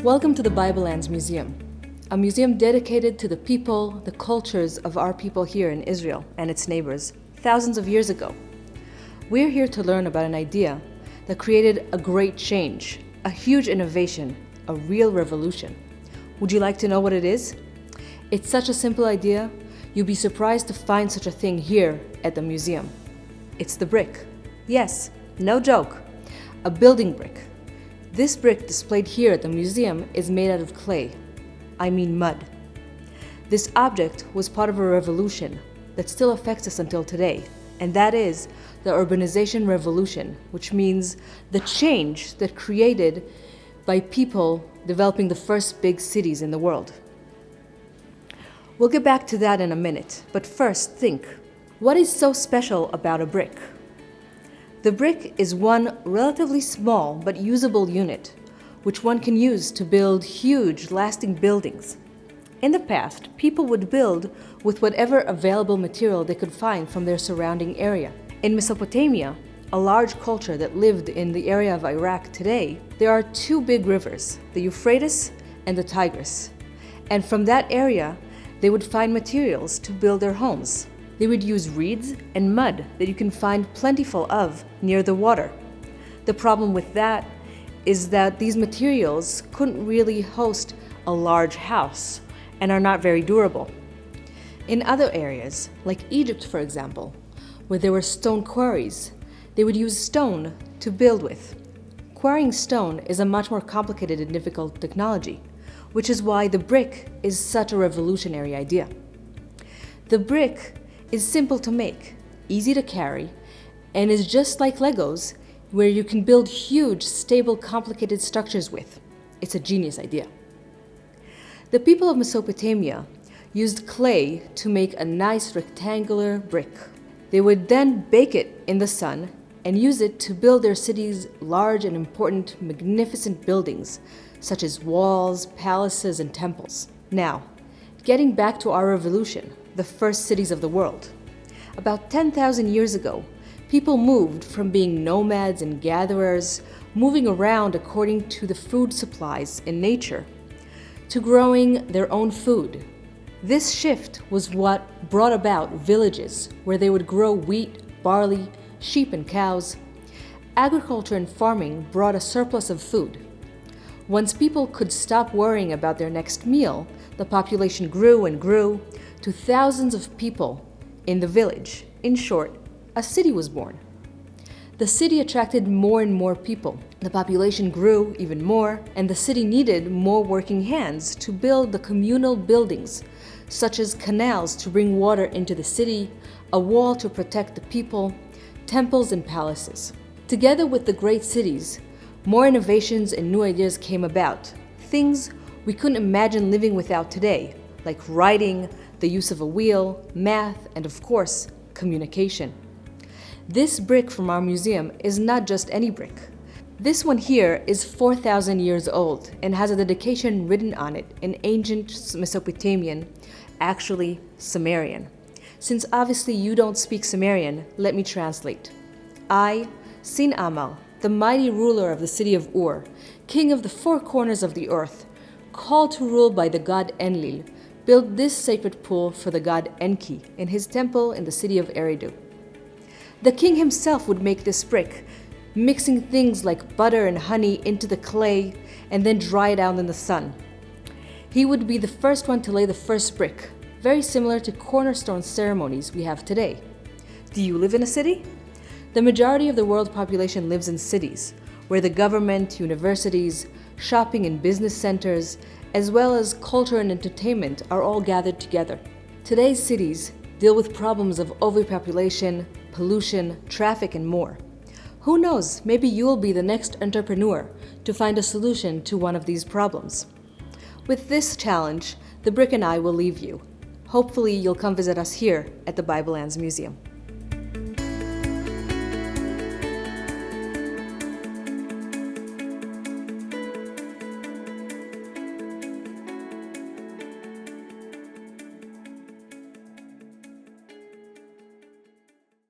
Welcome to the Bible Lands Museum, a museum dedicated to the people, the cultures of our people here in Israel and its neighbors, thousands of years ago. We're here to learn about an idea that created a great change, a huge innovation, a real revolution. Would you like to know what it is? It's such a simple idea, you'd be surprised to find such a thing here at the museum. It's the brick. Yes, no joke, a building brick. This brick displayed here at the museum is made out of clay. I mean mud. This object was part of a revolution that still affects us until today, and that is the urbanization revolution, which means the change that created by people developing the first big cities in the world. We'll get back to that in a minute, but first think, what is so special about a brick? The brick is one relatively small but usable unit, which one can use to build huge, lasting buildings. In the past, people would build with whatever available material they could find from their surrounding area. In Mesopotamia, a large culture that lived in the area of Iraq today, there are two big rivers, the Euphrates and the Tigris. And from that area, they would find materials to build their homes. They would use reeds and mud that you can find plentiful of near the water. The problem with that is that these materials couldn't really host a large house and are not very durable. In other areas, like Egypt for example, where there were stone quarries, they would use stone to build with. Quarrying stone is a much more complicated and difficult technology, which is why the brick is such a revolutionary idea. The brick is simple to make, easy to carry, and is just like Legos, where you can build huge, stable, complicated structures with. It's a genius idea. The people of Mesopotamia used clay to make a nice rectangular brick. They would then bake it in the sun and use it to build their cities' large and important, magnificent buildings, such as walls, palaces, and temples. Now, getting back to our revolution, the first cities of the world. About 10,000 years ago, people moved from being nomads and gatherers, moving around according to the food supplies in nature, to growing their own food. This shift was what brought about villages where they would grow wheat, barley, sheep, and cows. Agriculture and farming brought a surplus of food. Once people could stop worrying about their next meal, the population grew and grew to thousands of people in the village. In short, a city was born. The city attracted more and more people. The population grew even more, and the city needed more working hands to build the communal buildings, such as canals to bring water into the city, a wall to protect the people, temples and palaces. Together with the great cities, more innovations and new ideas came about, things we couldn't imagine living without today, like writing, the use of a wheel, math, and of course, communication. This brick from our museum is not just any brick. This one here is 4,000 years old and has a dedication written on it in ancient Mesopotamian, actually Sumerian. Since obviously you don't speak Sumerian, let me translate. I, Sin Amal, the mighty ruler of the city of Ur, king of the four corners of the earth, called to rule by the god Enlil, built this sacred pool for the god Enki in his temple in the city of Eridu. The king himself would make this brick, mixing things like butter and honey into the clay and then dry it out in the sun. He would be the first one to lay the first brick, very similar to cornerstone ceremonies we have today. Do you live in a city? The majority of the world population lives in cities, where the government, universities, shopping and business centers, as well as culture and entertainment are all gathered together. Today's cities deal with problems of overpopulation, pollution, traffic, and more. Who knows, maybe you'll be the next entrepreneur to find a solution to one of these problems. With this challenge, the brick and I will leave you. Hopefully you'll come visit us here at the Bible Lands Museum.